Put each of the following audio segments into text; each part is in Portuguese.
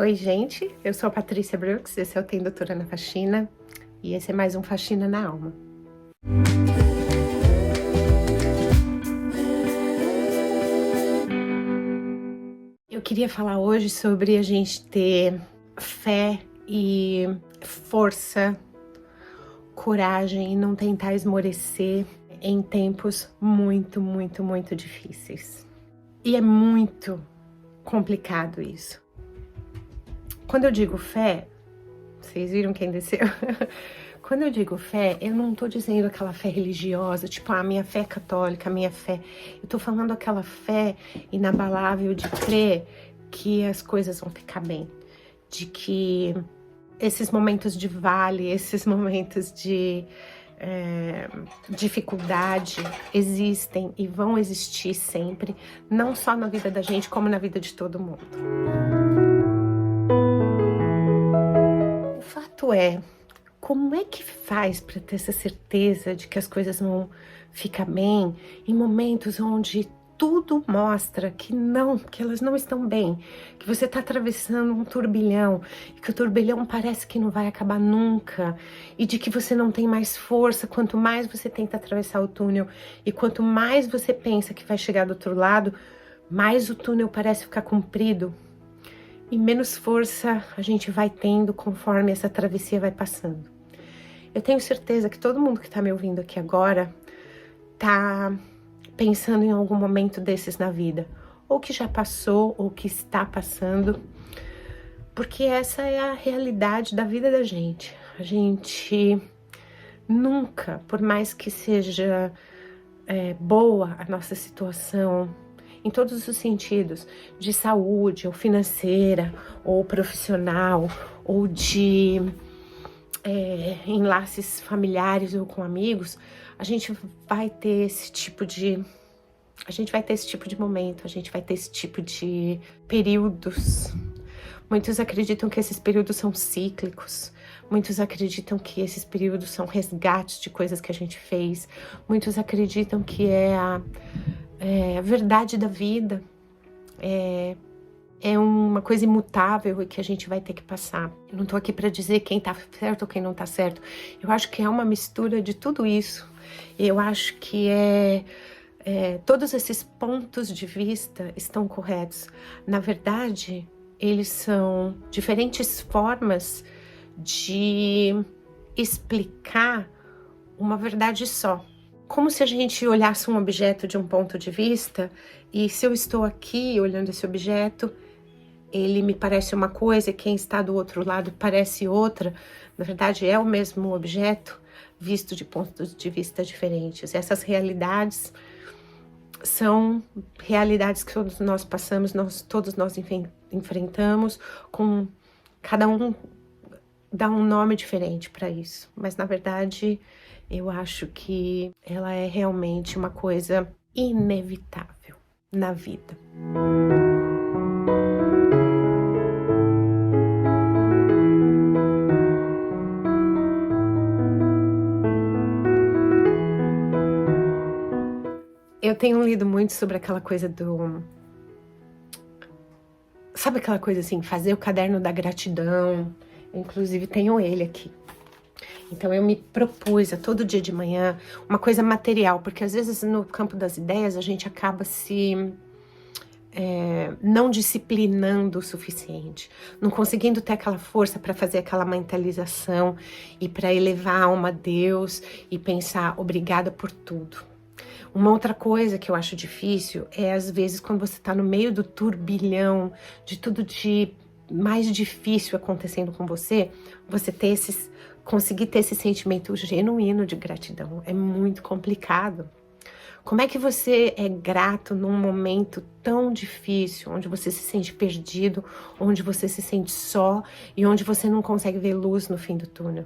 Oi, gente, eu sou a Patrícia Brooks, esse é o Tem Doutora na Faxina e esse é mais um Faxina na Alma. Eu queria falar hoje sobre a gente ter fé e força, coragem e não tentar esmorecer em tempos muito difíceis. E é muito complicado isso. Quando eu digo fé, vocês viram quem desceu? Quando eu digo fé, eu não tô dizendo aquela fé religiosa, tipo, a minha fé é católica, a minha fé. Eu tô falando aquela fé inabalável de crer que as coisas vão ficar bem. De que esses momentos de vale, esses momentos de dificuldade existem e vão existir sempre, não só na vida da gente, como na vida de todo mundo. O fato é, como é que faz para ter essa certeza de que as coisas vão ficar bem em momentos onde tudo mostra que elas não estão bem, que você está atravessando um turbilhão, e que o turbilhão parece que não vai acabar nunca, e de que você não tem mais força, quanto mais você tenta atravessar o túnel, e quanto mais você pensa que vai chegar do outro lado, mais o túnel parece ficar comprido, e menos força a gente vai tendo conforme essa travessia vai passando. Eu tenho certeza que todo mundo que está me ouvindo aqui agora tá pensando em algum momento desses na vida, ou que já passou, ou que está passando, porque essa é a realidade da vida da gente. A gente nunca, por mais que seja boa a nossa situação, em todos os sentidos, de saúde, ou financeira, ou profissional, ou de enlaces familiares ou com amigos, a gente vai ter esse tipo de momento, a gente vai ter esse tipo de períodos. Muitos acreditam que esses períodos são cíclicos, muitos acreditam que esses períodos são resgates de coisas que a gente fez, muitos acreditam que é a verdade da vida, é uma coisa imutável e que a gente vai ter que passar. Eu não tô aqui para dizer quem tá certo ou quem não tá certo. Eu acho que é uma mistura de tudo isso. Eu acho que todos esses pontos de vista estão corretos. Na verdade, eles são diferentes formas de explicar uma verdade só. Como se a gente olhasse um objeto de um ponto de vista, e se eu estou aqui olhando esse objeto, ele me parece uma coisa e quem está do outro lado parece outra. Na verdade, é o mesmo objeto, visto de pontos de vista diferentes. Essas realidades são realidades que todos nós passamos, todos nós enfrentamos, com cada um dá um nome diferente para isso. Mas, na verdade, eu acho que ela é realmente uma coisa inevitável na vida. Eu tenho lido muito sobre aquela coisa sabe aquela coisa assim, fazer o caderno da gratidão? Eu, inclusive, tenho ele aqui. Então, eu me propus a todo dia de manhã uma coisa material, porque às vezes no campo das ideias a gente acaba se não disciplinando o suficiente, não conseguindo ter aquela força para fazer aquela mentalização e para elevar a alma a Deus e pensar obrigada por tudo. Uma outra coisa que eu acho difícil é, às vezes, quando você está no meio do turbilhão, de tudo de mais difícil acontecendo com você conseguir ter esse sentimento genuíno de gratidão. É muito complicado. Como é que você é grato num momento tão difícil, onde você se sente perdido, onde você se sente só e onde você não consegue ver luz no fim do túnel?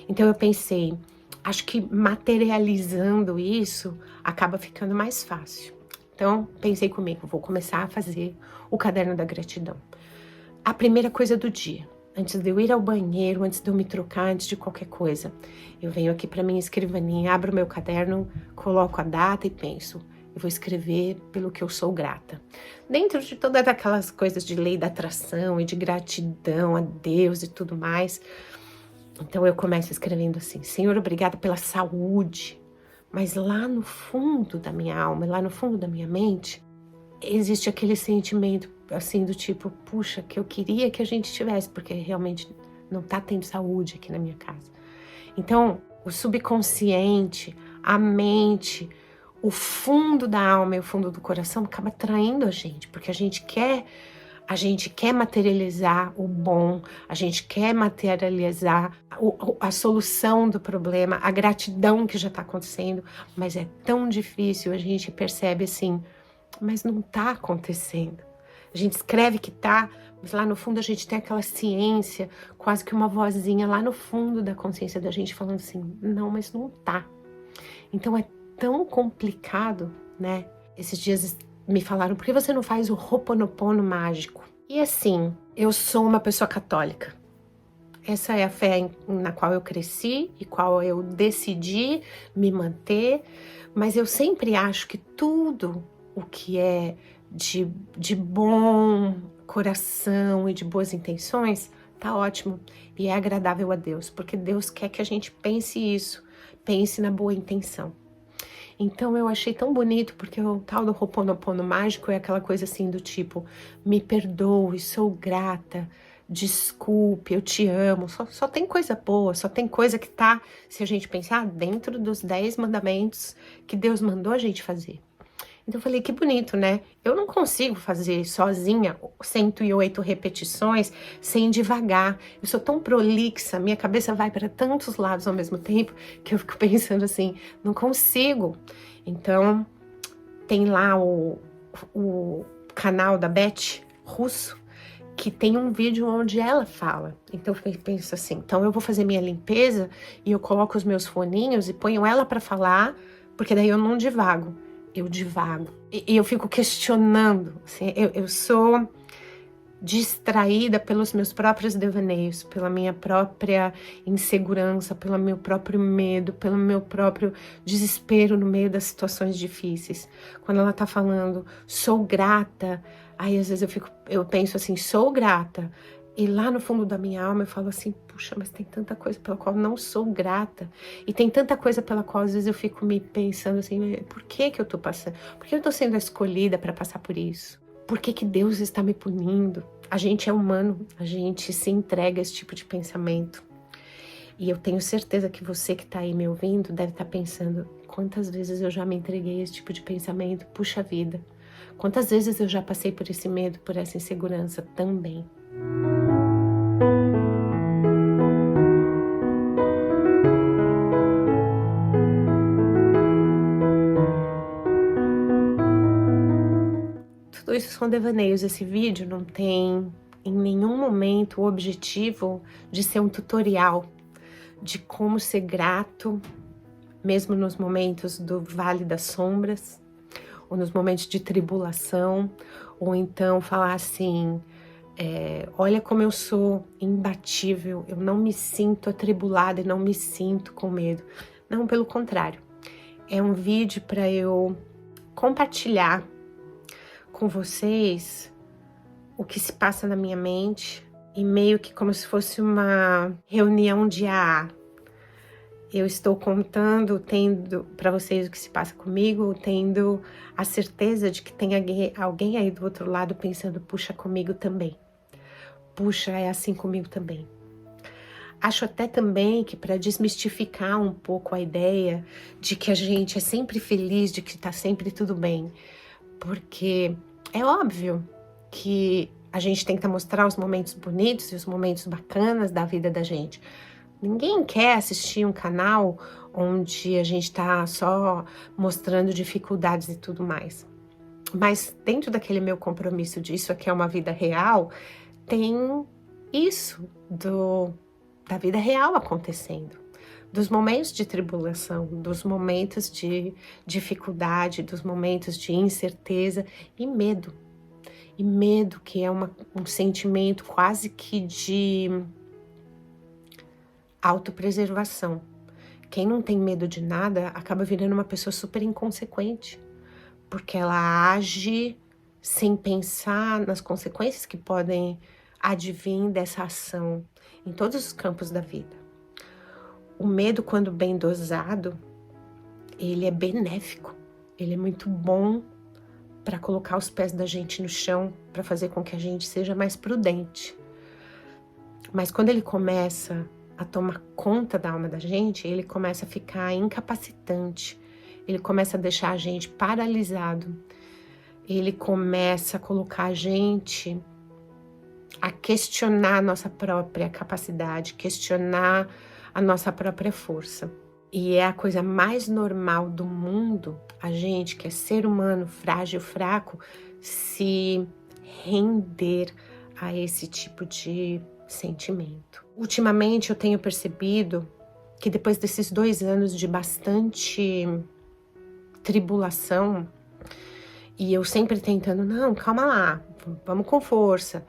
Então eu pensei, acho que materializando isso acaba ficando mais fácil. Então, pensei comigo, vou começar a fazer o caderno da gratidão. A primeira coisa do dia, antes de eu ir ao banheiro, antes de eu me trocar, antes de qualquer coisa, eu venho aqui para minha escrivaninha, abro meu caderno, coloco a data e penso, eu vou escrever pelo que eu sou grata. Dentro de todas aquelas coisas de lei da atração e de gratidão a Deus e tudo mais. Então eu começo escrevendo assim: Senhor, obrigada pela saúde. Mas lá no fundo da minha alma, lá no fundo da minha mente, existe aquele sentimento assim do tipo, puxa, que eu queria que a gente tivesse, porque realmente não tá tendo saúde aqui na minha casa. Então, o subconsciente, a mente, o fundo da alma e o fundo do coração acaba traindo a gente, porque a gente quer materializar o bom, a gente quer materializar a solução do problema, a gratidão que já está acontecendo, mas é tão difícil, a gente percebe assim, mas não está acontecendo. A gente escreve que tá, mas lá no fundo a gente tem aquela ciência, quase que uma vozinha lá no fundo da consciência da gente falando assim, não, mas não tá. Então é tão complicado, né? Esses dias me falaram, por que você não faz o Ho'oponopono mágico? E assim, eu sou uma pessoa católica. Essa é a fé na qual eu cresci e qual eu decidi me manter, mas eu sempre acho que tudo o que é de bom coração e de boas intenções tá ótimo e é agradável a Deus, porque Deus quer que a gente pense isso, pense na boa intenção. Então eu achei tão bonito, porque o tal do Ho'oponopono mágico é aquela coisa assim do tipo, me perdoe, sou grata, desculpe, eu te amo, só tem coisa boa, só tem coisa que tá, se a gente pensar, dentro dos 10 mandamentos que Deus mandou a gente fazer. Então eu falei, que bonito, né? Eu não consigo fazer sozinha 108 repetições sem devagar. Eu sou tão prolixa, minha cabeça vai para tantos lados ao mesmo tempo que eu fico pensando assim, não consigo. Então tem lá o canal da Beth Russo, que tem um vídeo onde ela fala. Então eu penso assim, então eu vou fazer minha limpeza e eu coloco os meus foninhos e ponho ela para falar, porque daí eu não divago. Eu divago. E eu fico questionando. Assim, eu sou distraída pelos meus próprios devaneios, pela minha própria insegurança, pelo meu próprio medo, pelo meu próprio desespero no meio das situações difíceis. Quando ela tá falando, sou grata, aí às vezes eu penso assim, sou grata. E lá no fundo da minha alma eu falo assim, puxa, mas tem tanta coisa pela qual não sou grata. E tem tanta coisa pela qual às vezes eu fico me pensando assim, por que eu tô passando? Por que eu tô sendo escolhida para passar por isso? Por que Deus está me punindo? A gente é humano, a gente se entrega a esse tipo de pensamento. E eu tenho certeza que você que está aí me ouvindo deve estar pensando, quantas vezes eu já me entreguei a esse tipo de pensamento? Puxa vida, quantas vezes eu já passei por esse medo, por essa insegurança também. Tudo isso são devaneios. Esse vídeo não tem em nenhum momento o objetivo de ser um tutorial de como ser grato, mesmo nos momentos do vale das sombras, ou nos momentos de tribulação, ou então falar assim, olha como eu sou imbatível, eu não me sinto atribulada e não me sinto com medo. Não, pelo contrário. É um vídeo para eu compartilhar com vocês o que se passa na minha mente e meio que como se fosse uma reunião de AA. Eu estou contando, tendo para vocês o que se passa comigo, tendo a certeza de que tem alguém aí do outro lado pensando, puxa, comigo também. Puxa, é assim comigo também. Acho até também que para desmistificar um pouco a ideia de que a gente é sempre feliz, de que tá sempre tudo bem, porque é óbvio que a gente tenta mostrar os momentos bonitos e os momentos bacanas da vida da gente. Ninguém quer assistir um canal onde a gente tá só mostrando dificuldades e tudo mais. Mas dentro daquele meu compromisso disso aqui é uma vida real, tem isso da vida real acontecendo. Dos momentos de tribulação, dos momentos de dificuldade, dos momentos de incerteza e medo. E medo que é um sentimento quase que de autopreservação. Quem não tem medo de nada acaba virando uma pessoa super inconsequente, porque ela age sem pensar nas consequências que podem advir dessa ação em todos os campos da vida. O medo, quando bem dosado, ele é benéfico, ele é muito bom para colocar os pés da gente no chão, para fazer com que a gente seja mais prudente. Mas quando ele começa a tomar conta da alma da gente, ele começa a ficar incapacitante, ele começa a deixar a gente paralisado, ele começa a colocar a gente a questionar a nossa própria capacidade, questionar a nossa própria força. E é a coisa mais normal do mundo, a gente que é ser humano frágil, fraco, se render a esse tipo de sentimento. Ultimamente eu tenho percebido que depois desses 2 anos de bastante tribulação, e eu sempre tentando, não, calma lá, vamos com força.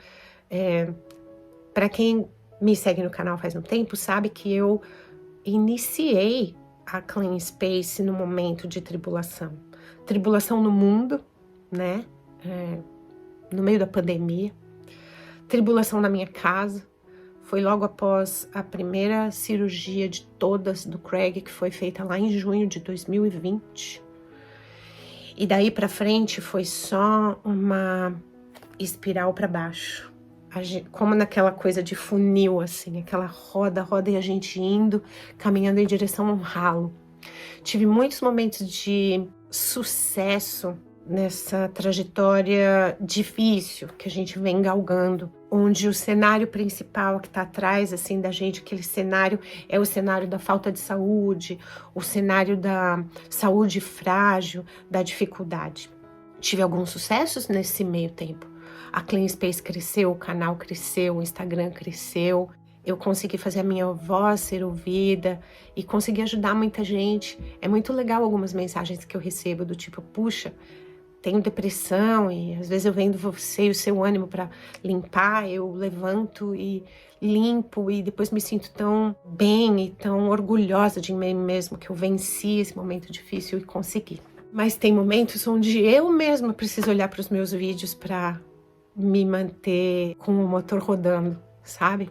Para quem me segue no canal faz um tempo, sabe que eu iniciei a Clean Space no momento de tribulação. Tribulação no mundo, né? No meio da pandemia. Tribulação na minha casa. Foi logo após a primeira cirurgia de todas do Craig, que foi feita lá em junho de 2020. E daí pra frente foi só uma espiral para baixo. Como naquela coisa de funil, assim, aquela roda e a gente indo, caminhando em direção a um ralo. Tive muitos momentos de sucesso nessa trajetória difícil que a gente vem galgando, onde o cenário principal que está atrás, assim, da gente, aquele cenário é o cenário da falta de saúde, o cenário da saúde frágil, da dificuldade. Tive alguns sucessos nesse meio tempo. A Clean Space cresceu, o canal cresceu, o Instagram cresceu. Eu consegui fazer a minha voz ser ouvida e consegui ajudar muita gente. É muito legal algumas mensagens que eu recebo do tipo, puxa, tenho depressão e às vezes eu vendo você e o seu ânimo para limpar, eu levanto e limpo e depois me sinto tão bem e tão orgulhosa de mim mesmo que eu venci esse momento difícil e consegui. Mas tem momentos onde eu mesma preciso olhar para os meus vídeos para me manter com o motor rodando, sabe?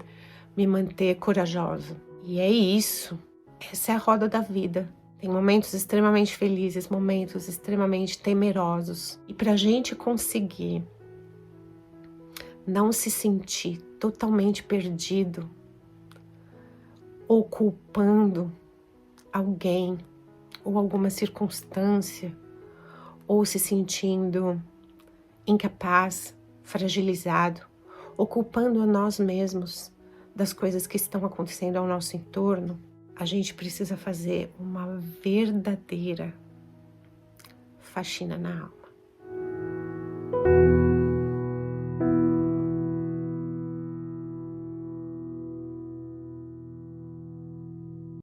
Me manter corajosa. E é isso. Essa é a roda da vida. Tem momentos extremamente felizes, momentos extremamente temerosos. E pra gente conseguir não se sentir totalmente perdido ou culpando alguém ou alguma circunstância ou se sentindo incapaz, fragilizado, ou culpando a nós mesmos das coisas que estão acontecendo ao nosso entorno, a gente precisa fazer uma verdadeira faxina na alma.